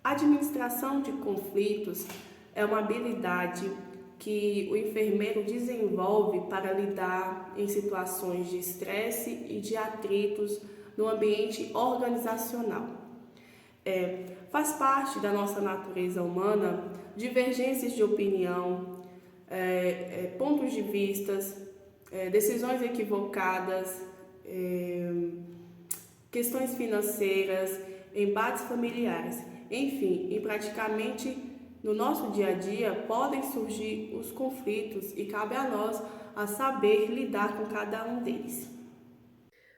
A administração de conflitos é uma habilidade que o enfermeiro desenvolve para lidar em situações de estresse e de atritos no ambiente organizacional. Faz parte da nossa natureza humana divergências de opinião, pontos de vistas, decisões equivocadas, questões financeiras, embates familiares, enfim, e praticamente no nosso dia a dia podem surgir os conflitos e cabe a nós a saber lidar com cada um deles.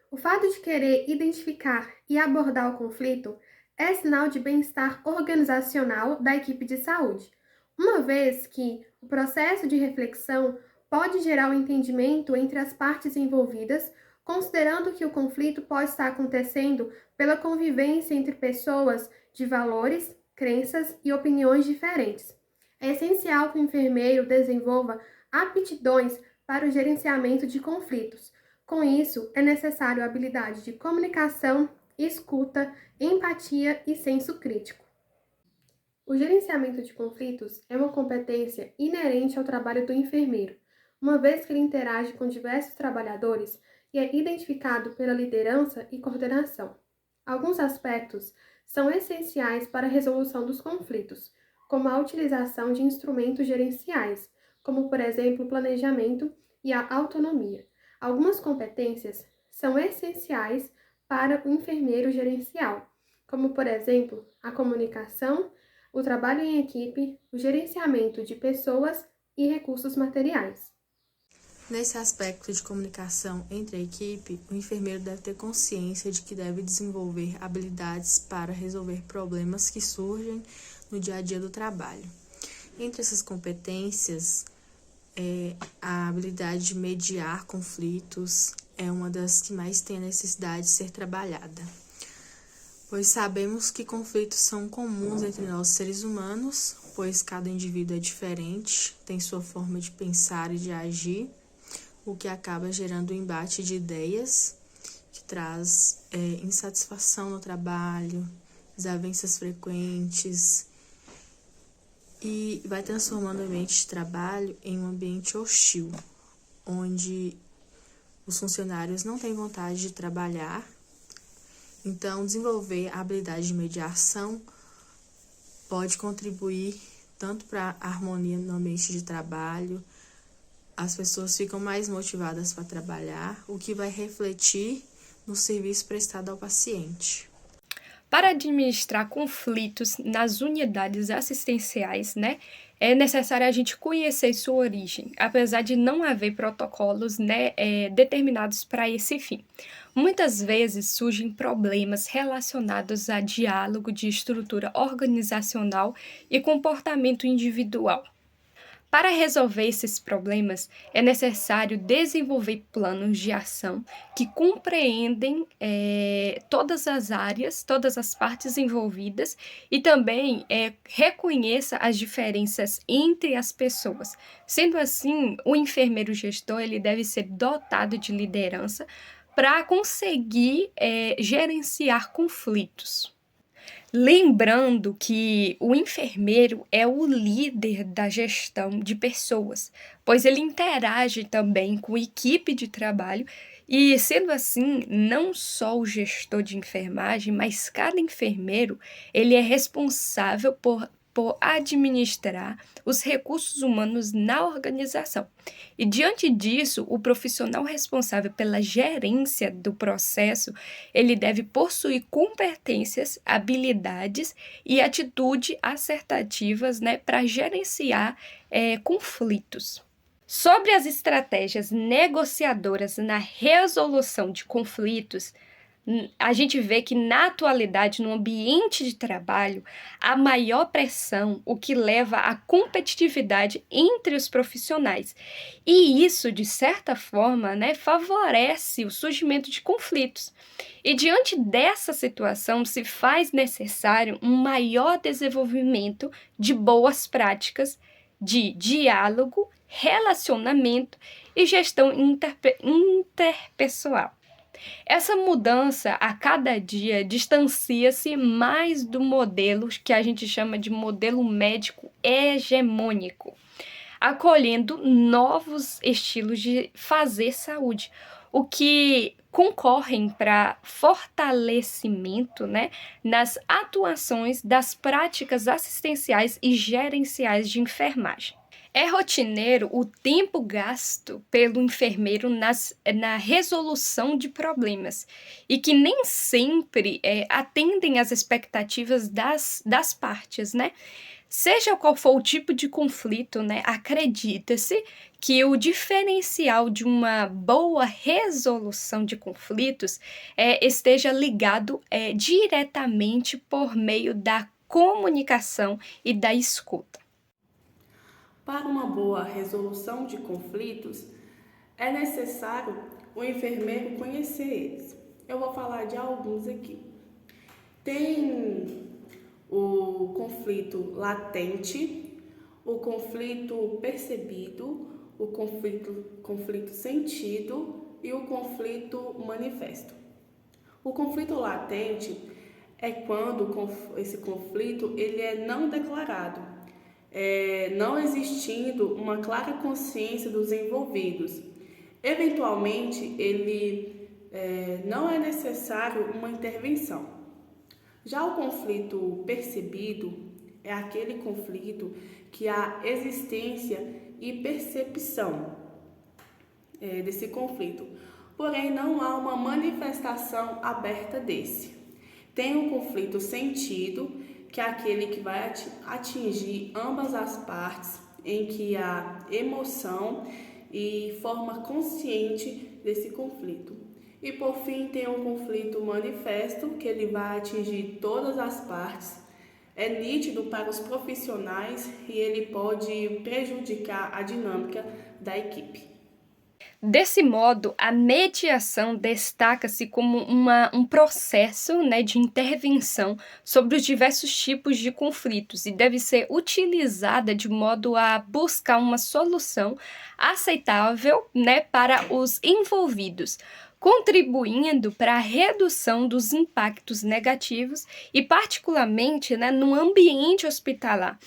O fato de querer identificar e abordar o conflito é sinal de bem-estar organizacional da equipe de saúde, uma vez que o processo de reflexão pode gerar um entendimento entre as partes envolvidas, considerando que o conflito pode estar acontecendo pela convivência entre pessoas de valores, crenças e opiniões diferentes. É essencial que o enfermeiro desenvolva aptidões para o gerenciamento de conflitos. Com isso, é necessário a habilidade de comunicação, escuta, empatia e senso crítico. O gerenciamento de conflitos é uma competência inerente ao trabalho do enfermeiro, uma vez que ele interage com diversos trabalhadores e é identificado pela liderança e coordenação. Alguns aspectos são essenciais para a resolução dos conflitos, como a utilização de instrumentos gerenciais, como, por exemplo, o planejamento e a autonomia. Algumas competências são essenciais para o enfermeiro gerencial, como, por exemplo, a comunicação, o trabalho em equipe, o gerenciamento de pessoas e recursos materiais. Nesse aspecto de comunicação entre a equipe, o enfermeiro deve ter consciência de que deve desenvolver habilidades para resolver problemas que surgem no dia a dia do trabalho. Entre essas competências, a habilidade de mediar conflitos é uma das que mais tem a necessidade de ser trabalhada, pois sabemos que conflitos são comuns entre nós seres humanos, pois cada indivíduo é diferente, tem sua forma de pensar e de agir, o que acaba gerando um embate de ideias, que traz insatisfação no trabalho, desavenças frequentes, e vai transformando o ambiente de trabalho em um ambiente hostil, onde os funcionários não têm vontade de trabalhar. Então, desenvolver a habilidade de mediação pode contribuir tanto para a harmonia no ambiente de trabalho, as pessoas ficam mais motivadas para trabalhar, o que vai refletir no serviço prestado ao paciente. Para administrar conflitos nas unidades assistenciais, né, é necessário a gente conhecer sua origem, apesar de não haver protocolos, né, determinados para esse fim. Muitas vezes surgem problemas relacionados a diálogo de estrutura organizacional e comportamento individual. Para resolver esses problemas, é necessário desenvolver planos de ação que compreendem todas as áreas, todas as partes envolvidas e também reconheça as diferenças entre as pessoas. Sendo assim, o enfermeiro gestor ele deve ser dotado de liderança para conseguir gerenciar conflitos. Lembrando que o enfermeiro é o líder da gestão de pessoas, pois ele interage também com a equipe de trabalho e, sendo assim, não só o gestor de enfermagem, mas cada enfermeiro, ele é responsável por administrar os recursos humanos na organização. E diante disso, o profissional responsável pela gerência do processo ele deve possuir competências, habilidades e atitude assertativas, né, para gerenciar conflitos. Sobre as estratégias negociadoras na resolução de conflitos, a gente vê que na atualidade, no ambiente de trabalho, há maior pressão, o que leva à competitividade entre os profissionais. E isso, de certa forma, né, favorece o surgimento de conflitos. E diante dessa situação, se faz necessário um maior desenvolvimento de boas práticas de diálogo, relacionamento e gestão interpessoal. Essa mudança a cada dia distancia-se mais do modelo que a gente chama de modelo médico hegemônico, acolhendo novos estilos de fazer saúde, o que concorrem para fortalecimento, né, nas atuações das práticas assistenciais e gerenciais de enfermagem. É rotineiro o tempo gasto pelo enfermeiro na resolução de problemas e que nem sempre atendem às expectativas das partes, né? Seja qual for o tipo de conflito, né, acredita-se que o diferencial de uma boa resolução de conflitos esteja ligado diretamente por meio da comunicação e da escuta. Para uma boa resolução de conflitos, é necessário o enfermeiro conhecer eles. Eu vou falar de alguns aqui. Tem o conflito latente, o conflito percebido, o conflito sentido e o conflito manifesto. O conflito latente é quando esse conflito ele é não declarado, não existindo uma clara consciência dos envolvidos. Eventualmente, ele não é necessário uma intervenção. Já o conflito percebido é aquele conflito que há existência e percepção desse conflito, porém não há uma manifestação aberta desse. Tem o conflito sentido, que é aquele que vai atingir ambas as partes, em que há emoção e forma consciente desse conflito. E por fim tem o conflito manifesto, que ele vai atingir todas as partes, é nítido para os profissionais e ele pode prejudicar a dinâmica da equipe. Desse modo, a mediação destaca-se como um processo, né, de intervenção sobre os diversos tipos de conflitos e deve ser utilizada de modo a buscar uma solução aceitável, né, para os envolvidos, contribuindo para a redução dos impactos negativos e, particularmente, né, no ambiente hospitalar.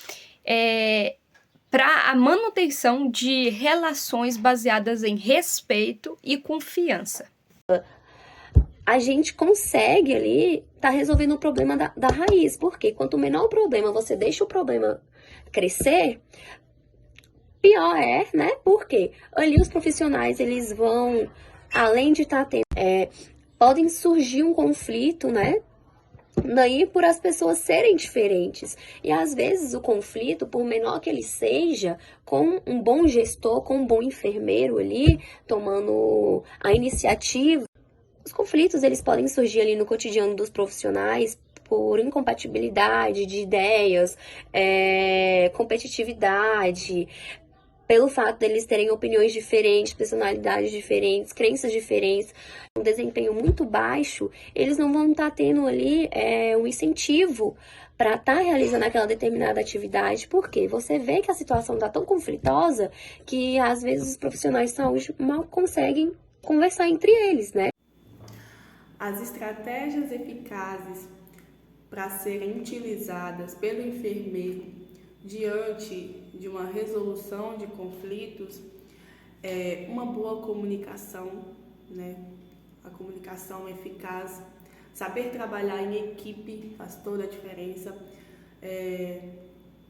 Para a manutenção de relações baseadas em respeito e confiança. A gente consegue ali tá resolvendo o problema da raiz, porque quanto menor o problema, você deixa o problema crescer, pior é, né? Porque ali os profissionais, eles vão, além de estar tendo, podem surgir um conflito, né? Daí por as pessoas serem diferentes. E às vezes o conflito, por menor que ele seja, com um bom gestor, com um bom enfermeiro ali, tomando a iniciativa, os conflitos eles podem surgir ali no cotidiano dos profissionais por incompatibilidade de ideias, competitividade, pelo fato deles terem opiniões diferentes, personalidades diferentes, crenças diferentes, um desempenho muito baixo, eles não vão estar tendo ali um incentivo para estar realizando aquela determinada atividade, porque você vê que a situação está tão conflitosa que às vezes os profissionais de saúde mal conseguem conversar entre eles, né? As estratégias eficazes para serem utilizadas pelo enfermeiro diante de uma resolução de conflitos é uma boa comunicação, né? A comunicação eficaz, saber trabalhar em equipe faz toda a diferença,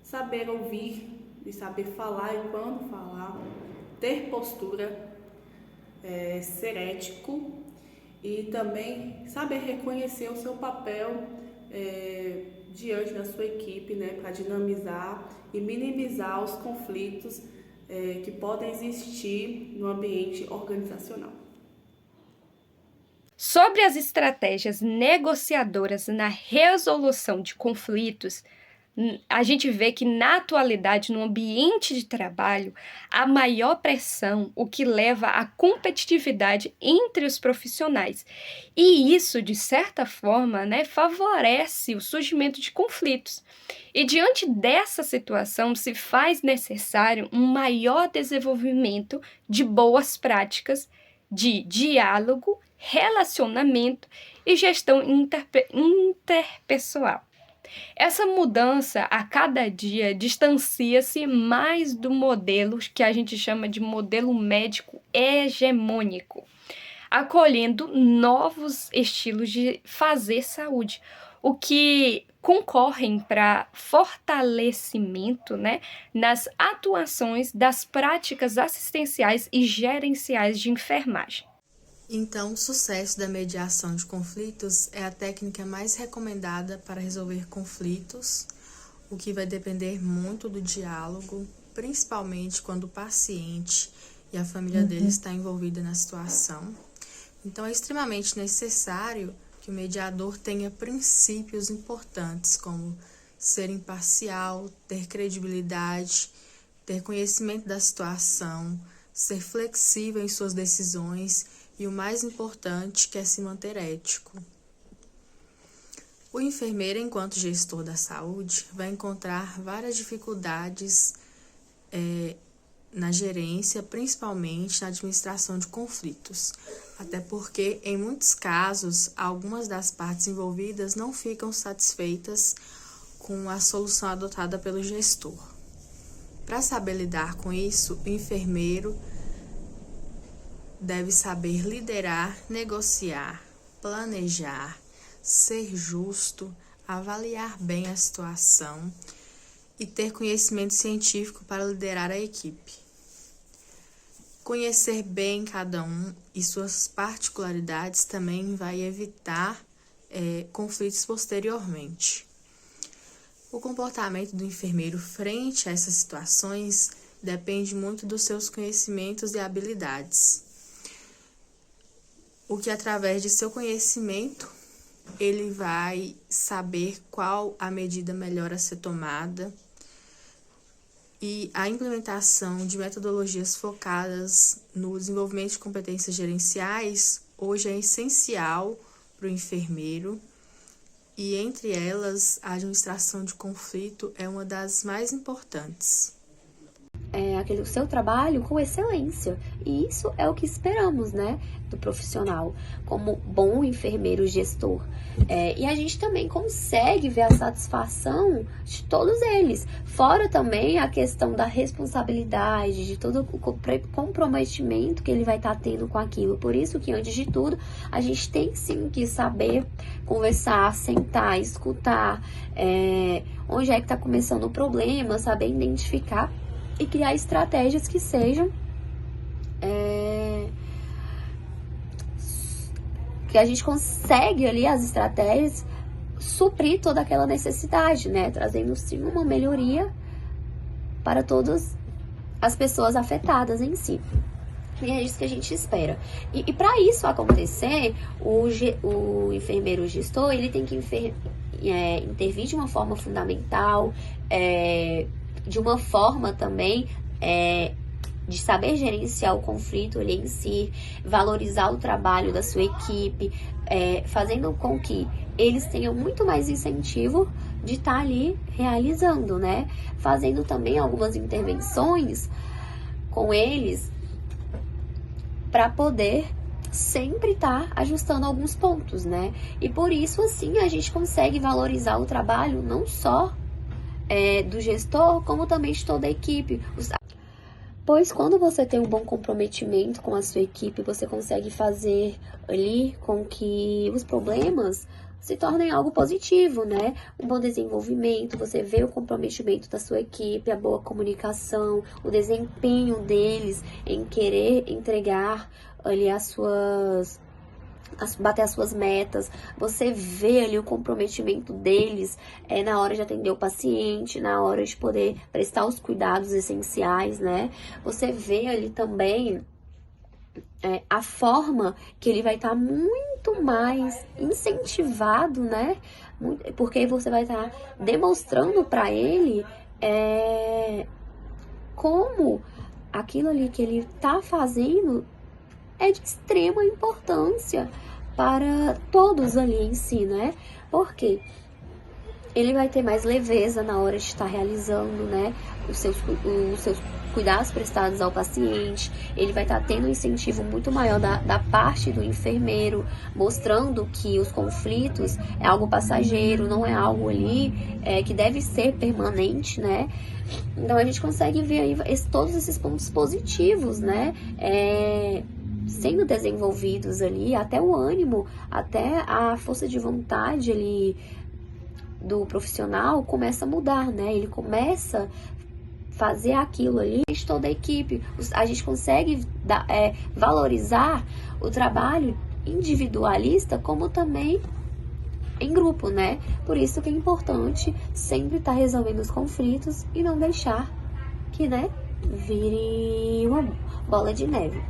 saber ouvir e saber falar e quando falar, ter postura, ser ético e também saber reconhecer o seu papel diante da sua equipe, né, para dinamizar e minimizar os conflitos que podem existir no ambiente organizacional. Sobre as estratégias negociadoras na resolução de conflitos, a gente vê que na atualidade, no ambiente de trabalho, há maior pressão, o que leva à competitividade entre os profissionais. E isso, de certa forma, né, favorece o surgimento de conflitos. E diante dessa situação, se faz necessário um maior desenvolvimento de boas práticas de diálogo, relacionamento e gestão interpessoal. Essa mudança a cada dia distancia-se mais do modelo que a gente chama de modelo médico hegemônico, acolhendo novos estilos de fazer saúde, o que concorrem para fortalecimento, né, nas atuações das práticas assistenciais e gerenciais de enfermagem. Então, o sucesso da mediação de conflitos é a técnica mais recomendada para resolver conflitos, o que vai depender muito do diálogo, principalmente quando o paciente e a família dele está envolvida na situação. Então, é extremamente necessário que o mediador tenha princípios importantes, como ser imparcial, ter credibilidade, ter conhecimento da situação, ser flexível em suas decisões e o mais importante, que é se manter ético. O enfermeiro, enquanto gestor da saúde, vai encontrar várias dificuldades na gerência, principalmente na administração de conflitos, até porque, em muitos casos, algumas das partes envolvidas não ficam satisfeitas com a solução adotada pelo gestor. Para saber lidar com isso, o enfermeiro deve saber liderar, negociar, planejar, ser justo, avaliar bem a situação e ter conhecimento científico para liderar a equipe. Conhecer bem cada um e suas particularidades também vai evitar conflitos posteriormente. O comportamento do enfermeiro frente a essas situações depende muito dos seus conhecimentos e habilidades. O que, através de seu conhecimento, ele vai saber qual a medida melhor a ser tomada, e a implementação de metodologias focadas no desenvolvimento de competências gerenciais hoje é essencial para o enfermeiro, e entre elas a administração de conflito é uma das mais importantes. Aquele seu trabalho com excelência, e isso é o que esperamos, né, do profissional como bom enfermeiro gestor, e a gente também consegue ver a satisfação de todos eles, fora também a questão da responsabilidade, de todo o comprometimento que ele vai estar tendo com aquilo. Por isso que, antes de tudo, a gente tem sim que saber conversar, sentar, escutar, onde é que está começando o problema, saber identificar e criar estratégias que sejam que a gente consegue ali, as estratégias, suprir toda aquela necessidade, né? Trazendo sim uma melhoria para todas as pessoas afetadas em si. E é isso que a gente espera. E para isso acontecer, o enfermeiro gestor, ele tem que intervir de uma forma fundamental, de uma forma também de saber gerenciar o conflito ali em si, valorizar o trabalho da sua equipe, fazendo com que eles tenham muito mais incentivo de estar ali realizando, né? Fazendo também algumas intervenções com eles para poder sempre estar ajustando alguns pontos, né? E por isso, assim, a gente consegue valorizar o trabalho não só do gestor, como também de toda a equipe. Pois quando você tem um bom comprometimento com a sua equipe, você consegue fazer ali com que os problemas se tornem algo positivo, né? Um bom desenvolvimento, você vê o comprometimento da sua equipe, a boa comunicação, o desempenho deles em querer entregar ali bater as suas metas, você vê ali o comprometimento deles na hora de atender o paciente, na hora de poder prestar os cuidados essenciais, né? Você vê ali também a forma que ele vai estar muito mais incentivado, né? Porque você vai estar demonstrando para ele como aquilo ali que ele está fazendo é de extrema importância para todos ali em si, né? Porque ele vai ter mais leveza na hora de estar realizando, né, os seus cuidados prestados ao paciente, ele vai estar tendo um incentivo muito maior da parte do enfermeiro, mostrando que os conflitos é algo passageiro, não é algo ali que deve ser permanente, né? Então a gente consegue ver aí todos esses pontos positivos, né? Sendo desenvolvidos ali, até o ânimo, até a força de vontade ali do profissional começa a mudar, né? Ele começa a fazer aquilo ali, toda a equipe. A gente consegue valorizar o trabalho individualista como também em grupo, né? Por isso que é importante sempre estar resolvendo os conflitos e não deixar que, né, vire uma bola de neve.